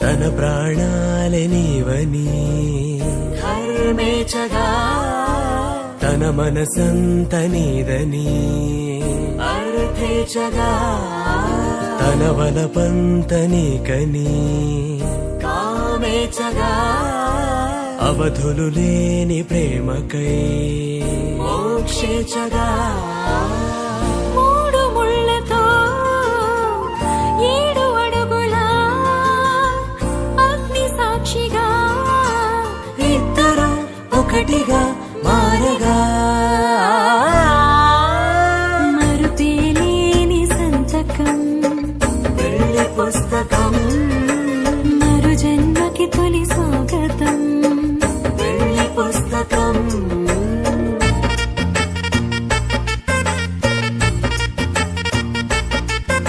తన ప్రాణాలే నీవని ధర్మేచగా తన మనసంత నీదని అర్థేచగా తన వలపంత నీకని కామేచగా అవధులు లేని ప్రేమకై మోక్షేచగా